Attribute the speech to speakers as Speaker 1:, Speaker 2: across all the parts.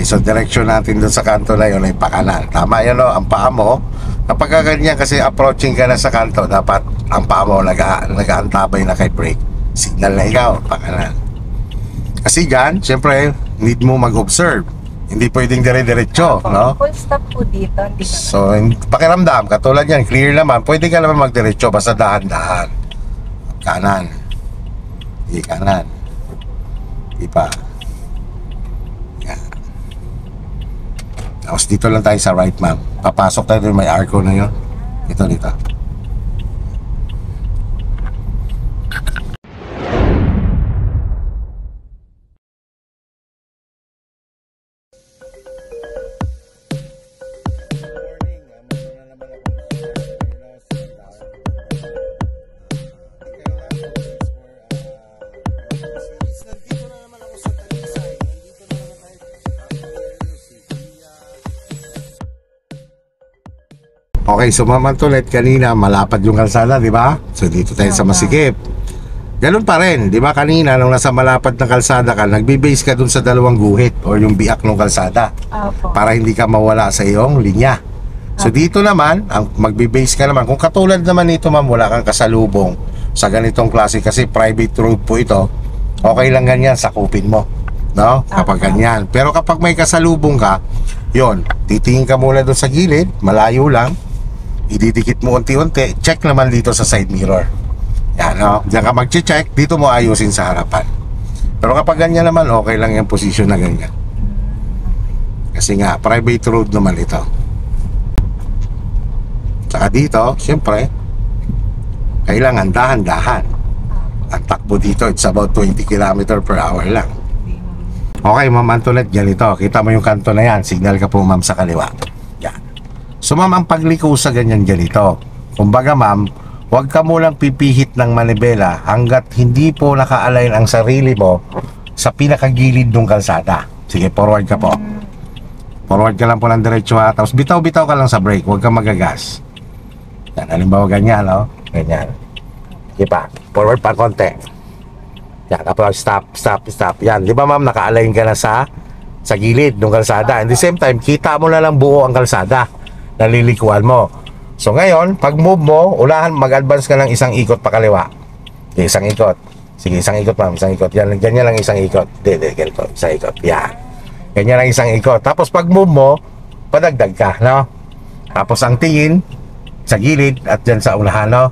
Speaker 1: so direksyon natin doon sa kanto na yun ay pakanan. Tama yan, no? Ang paa mo, kapag ganyan kasi approaching ka na sa kanto, dapat ang paa mo nag-aantabay na kay brake. Signal na ikaw, pakanan. Kasi dyan, syempre, need mo mag-observe. Hindi pwedeng dire-diretso, no?
Speaker 2: Full stop po dito. Hindi
Speaker 1: So, pakiramdam, katulad yan, clear naman, pwede ka naman mag-diretso, basta dahan-dahan. Kanan. Hindi kanan. Hindi pa. Yan. Tapos dito lang tayo sa right, ma'am. Papasok tayo doon, may arco na yun. Ito, dito. Okay, so mamantulit kanina, malapad yung kalsada, di ba? So dito tayo sa masikip. Ganun pa rin, di ba? Kanina, nung nasa malapad na kalsada ka, nagbe-base ka dun sa dalawang guhit or yung biak ng kalsada. Para hindi ka mawala sa iyong linya. So dito naman, ang magbe-base ka naman. Kung katulad naman ito, ma'am, wala kang kasalubong sa ganitong klase kasi private road po ito, okay lang ganyan, sakupin mo, no? Kapag ganyan. Pero kapag may kasalubong ka, yon, titingin ka muna doon sa gilid, malayo lang, ididikit mo unti-unti, check naman dito sa side mirror. Yan, no? Diyan ka mag-check, dito mo ayusin sa harapan. Pero kapag ganyan naman, okay lang yung position na ganyan. Kasi nga, private road naman ito. Saka dito, siyempre, kailangan dahan-dahan. Ang takbo dito, it's about 20 km per hour lang. Okay, Ma'am Antoinette, ganito. Kita mo yung kanto na yan. Signal ka po, ma'am, sa kaliwa. Yan. So, ma'am, ang pagliko sa ganyan ganito. Kumbaga, ma'am, huwag ka mo lang pipihit ng manibela hanggat hindi po naka-align ang sarili mo sa pinakagilid ng kalsada. Sige, forward ka po. Forward ka lang po ng diretso, ha. Tapos bitaw-bitaw ka lang sa brake. Huwag ka magagas. Yan, halimbawa ganyan, no? Ganyan. Sige pa. Forward pa konti. Yan, tapos stop. Yan, di ba, ma'am, naka-align ka na sa gilid ng kalsada. At the same time, kita mo na lang buo ang kalsada. Nalilikuan mo. So ngayon, pag move mo, unahan, mag-advance ka ng isang ikot pa kaliwa. Okay, isang ikot. Sige, isang ikot, ma'am, isang ikot. Yan, ganyan lang isang ikot. Ganito, isang ikot. Yan. Ganyan lang isang ikot. Tapos pag move mo, padagdag ka, no? Tapos ang tingin sa gilid at dyan sa unahan, no?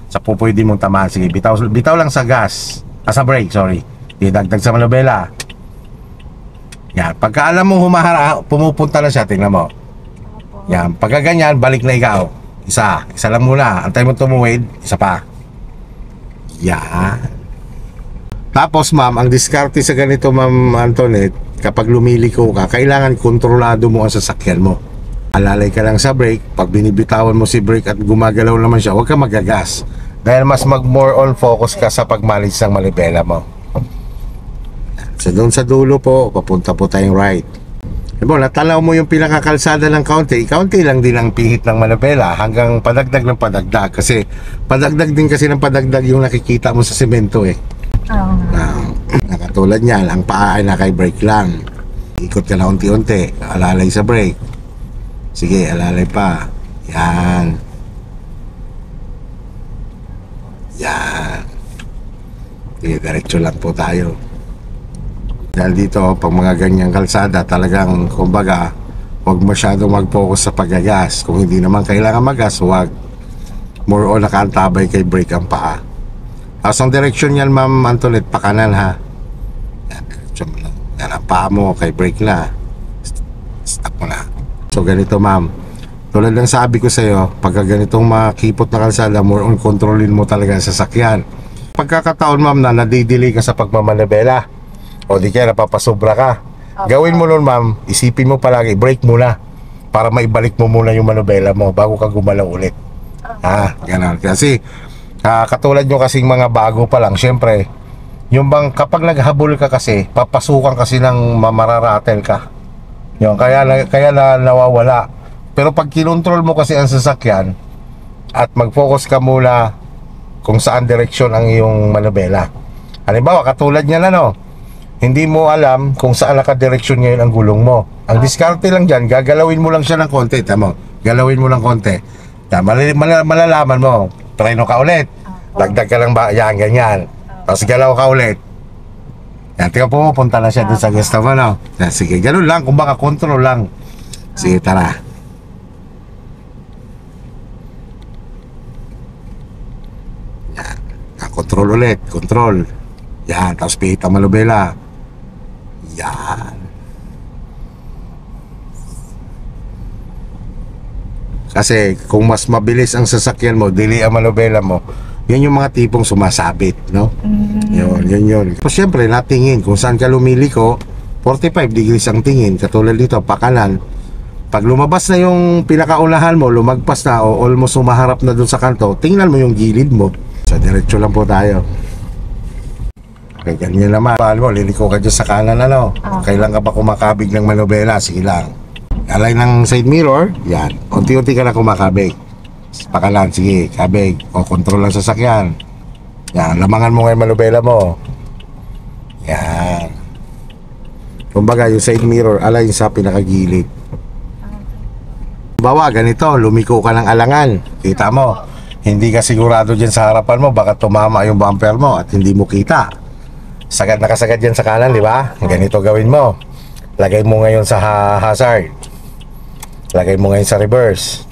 Speaker 1: Sa pupwede mong tamaan. Sige, bitaw lang sa gas. Sa brake, sorry. Didagdag sa manubela. Yan. Pagka alam mo pumupunta na siya, tingnan mo. Yan. Pagka ganyan, balik na ikaw. Isa lang muna. Antay mo tumuwid, isa pa. Yan. Tapos, ma'am, ang diskarte sa ganito, ma'am Antoinette, kapag lumiliko ka, kailangan kontrolado mo ang sasakyan mo. Alalay ka lang sa brake. Pag binibitawan mo si brake at gumagalaw naman siya, huwag ka magagas. Dahil mas more on focus ka sa pagmanage ng manibela mo. So doon sa dulo po, papunta po tayong right. Diba, natalaw mo yung pinakakalsada ng kaunti lang din ang pihit ng manibela hanggang padagdag ng padagdag. Kasi padagdag din kasi ng padagdag yung nakikita mo sa semento, eh. Nakatulad niyan, ang paa ay naka-brake lang. Ikot ka na unti-unti, alalay sa brake. Sige, alalay pa. Yan. Yan. Sige, diretso lang po tayo. Dahil dito, pag mga ganyang kalsada, talagang, kumbaga, huwag masyadong mag-focus sa paggagas. Kung hindi naman kailangan magas, huwag. More on nakaantabay kay brake ang paa. Tapos ang direksyon yan, ma'am Antoinette, pakanan, ha. Yan, direksyon mo lang. Yan, ang paa mo kay brake na. Stop mo na. So, ganito, ma'am. Tulad ng sabi ko sa'yo, pagka ganitong makipot na kalsada, more on kontrolin mo talaga ang sasakyan. Pagkakataon, ma'am, na nadidelay ka sa pagmamanibela o di kaya napapasobra ka, gawin mo nun, ma'am, isipin mo palagi, brake muna para maibalik mo muna yung manibela mo bago ka gumalaw ulit. Ganun. Kasi katulad nyo kasing mga bago pa lang, syempre, yung bang kapag naghabol ka kasi, papasukan kasi ng mamararatel ka. Yung, kaya na nawawala. Pero pag kinontrol mo kasi ang sasakyan at mag-focus ka muna kung saan direksyon ang iyong manibela. Halimbawa, katulad niyan, ano, hindi mo alam kung saan nakadireksyon ngayon ang gulong mo. Ang diskarte lang dyan, gagalawin mo lang siya ng konti. Tama, galawin mo ng konti. Yan, malalaman mo, preno ka ulit. Dagdag ka lang ba, yan, ganyan. Tapos galaw ka ulit. Yan, tingnan po, punta na siya dun sa guest mo, no? Yan, sige, ganun lang, kung baka control lang. Sige, tara. Yan, control ulit, control. Yan, tapos pihit ang manubela. Yan. Kasi kung mas mabilis ang sasakyan mo, dili ang manubela mo, yan yung mga tipong sumasabit, no? Yun. So, syempre, natingin kung saan ka lumiliko, 45 degrees ang tingin. Katulad dito, pakanan. Pag lumabas na yung pinakaunahan mo, lumagpas na o almost sumaharap na dun sa kanto, tingnan mo yung gilid mo. So, diretso lang po tayo. Okay, ganyan naman. Paano mo, liliko ka dyan sa kanan, ano? Kailan ka ba kumakabig ng manubela? Sige lang. Alay ng side mirror, yan. Unti-unti ka na kumakabig. Pakalan, sige, kabig. O, control lang sasakyan. Yan, lamangan mo ngayon manubela mo. Yan. Kumbaga, yung side mirror, alay sa pinakagilid. Bawa, ganito, lumiko ka ng alangan. Kita mo, hindi ka sigurado dyan sa harapan mo, baka tumama yung bumper mo at hindi mo kita. Sagad na kasagad dyan sa kanan, di ba? Ganito gawin mo. Lagay mo ngayon sa hazard. Lagay mo ngayon sa reverse.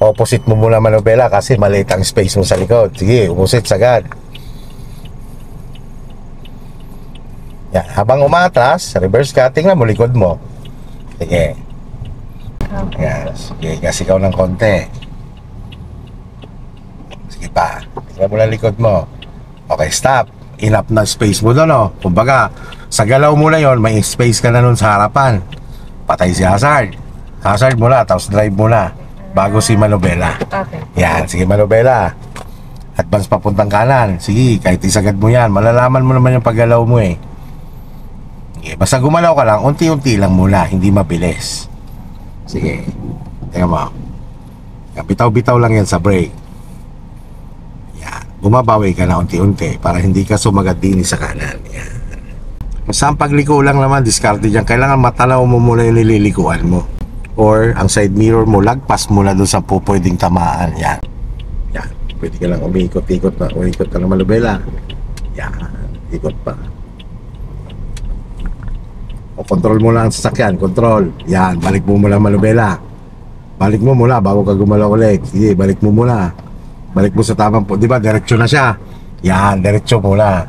Speaker 1: Opposite mo muna manubela kasi maliit ang space mo sa likod. Sige, opposite sagad. Yan, habang umatras, reverse ka, tingnan mo likod mo. Sige. Yan, sige, gasigaw ng konti. Sige pa, tingnan mo lang likod mo. Okay, stop. Enough na space mo doon, no? Kumbaga, sa galaw mo na yon, may space ka na nun sa harapan. Patay si hazard. Hazard mo na, tapos drive mo na. Bago si manubela.
Speaker 2: Okay.
Speaker 1: Yan, sige manubela. Advance papuntang kanan. Sige, kahit isagad mo yan, malalaman mo naman yung paggalaw mo eh. Sige, basta gumalaw ka lang, unti-unti lang muna, hindi mabilis. Sige, tingnan mo. Bitaw-bitaw lang yan sa brake. Yan, bumabawi ka na unti-unti para hindi ka sumagat din sa kanan. Yan. Basta ang pagliko lang naman, diskarte dyan. Kailangan matanaw mo muna yung nililikuan mo. Or ang side mirror mo, lagpas mo na doon sa pwedeng tamaan. Yan. Yan. Pwede ka lang umiikot-ikot na. Umiikot ka lang malubela. Yan. Ikot pa. O control mo lang ang sasakyan. Control. Yan. Balik mo muna malubela. Balik mo muna bago ka gumalaw ulit. Sige, balik mo muna. Balik mo sa tamang po. Di ba? Diretso na siya. Yan. Diretso muna.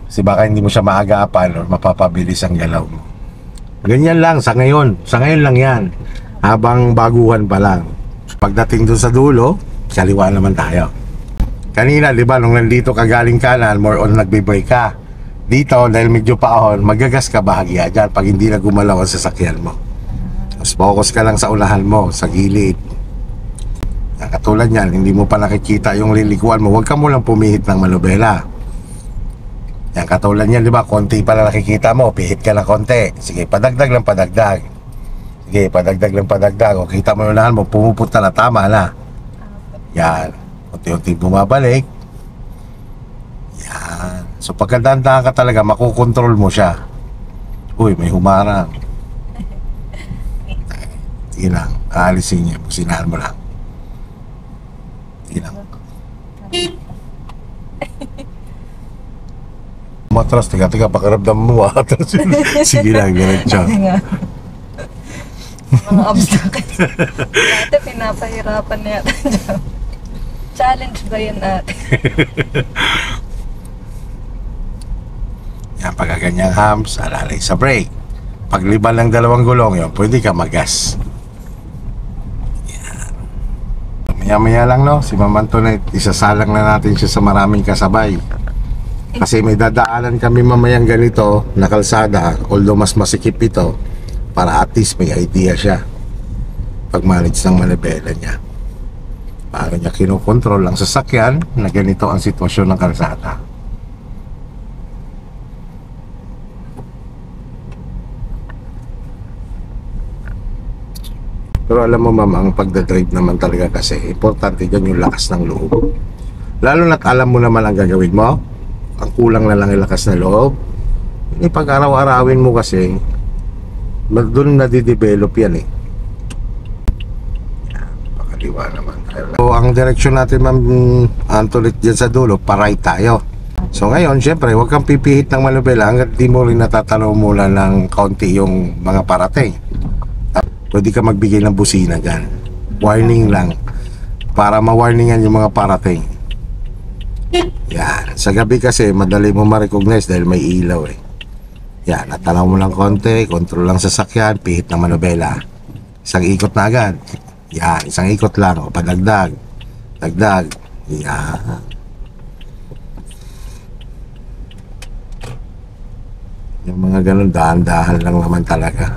Speaker 1: Kasi baka hindi mo siya maagapan o mapapabilis ang galaw mo. Ganyan lang sa ngayon. Sa ngayon lang yan. Habang baguhan pa lang. Pagdating doon sa dulo, kaliwa naman tayo. Kanina, di ba, nung nandito ka galing kanan, more on nagbe-brake ka. Dito, dahil medyo paahon, magagas ka bahagya dyan pag hindi na gumalaw ang sasakyan mo. Mas focus ka lang sa unahan mo, sa gilid. Katulad yan, hindi mo pa nakikita yung lilikuan mo, huwag ka mo lang pumihit ng manubela. Yan, katulad yan, di ba? Konti pa lang nakikita mo, pihit ka na konti. Sige, padagdag lang padagdag. Sige, padagdag lang padagdag. O kita mo yung unahan mo, pumupunta na, tama na. Yan, unti-unti bumabalik. Yan. So pagkadaan ka talaga, makukontrol mo siya. Uy, may humarang. Sige lang, aalisin niya, businahan mo lang. Sige lang. Matras, tiga-tiga, pakiramdam mo atras. Sige lang, diretso.
Speaker 2: Mga obstacles. Dati pinapahirapan na yata dyan. Challenge ba yun natin?
Speaker 1: Yan, pagkaganyang hams, alalay sa brake. Pagliban ng dalawang gulong yun, pwede ka magas. Yan. Maya-maya lang, no? Si Ma'am Antoinette, isasalang na natin siya sa maraming kasabay. Kasi may dadaanan kami mamayang ganito na kalsada, although mas masikip ito, para at least may idea siya pag manage ng manibela niya. Paano niya kinokontrol ang sasakyan na ganito ang sitwasyon ng kalsada. Pero alam mo ma'am, ang pagdadrive naman talaga kasi importante dyan yung lakas ng loob. Lalo na't alam mo naman ang gagawin mo. Ang kulang na lang ilakas na loob. Pag araw-arawin mo kasi, doon nadidevelop yan eh. Yan, pakaliwa naman tayo. So, ang direksyon natin, Ma'am Antoinette, dyan sa dulo, pa-right tayo. So ngayon, syempre, huwag kang pipihit ng manubela hanggat di mo rin natatanaw mula ng kaunti yung mga parating. Pwede ka magbigay ng busina dyan. Warning lang. Para ma-warningan yung mga parating. Yan. Sa gabi kasi, madali mo ma-recognize dahil may ilaw eh. Yan. Natanaw mo lang konti, control lang sasakyan, pihit ng manubela. Isang ikot na agad. Yan. Isang ikot lang. O padagdag. Dagdag. Yan. Yung mga ganun, dahan-dahan lang naman talaga.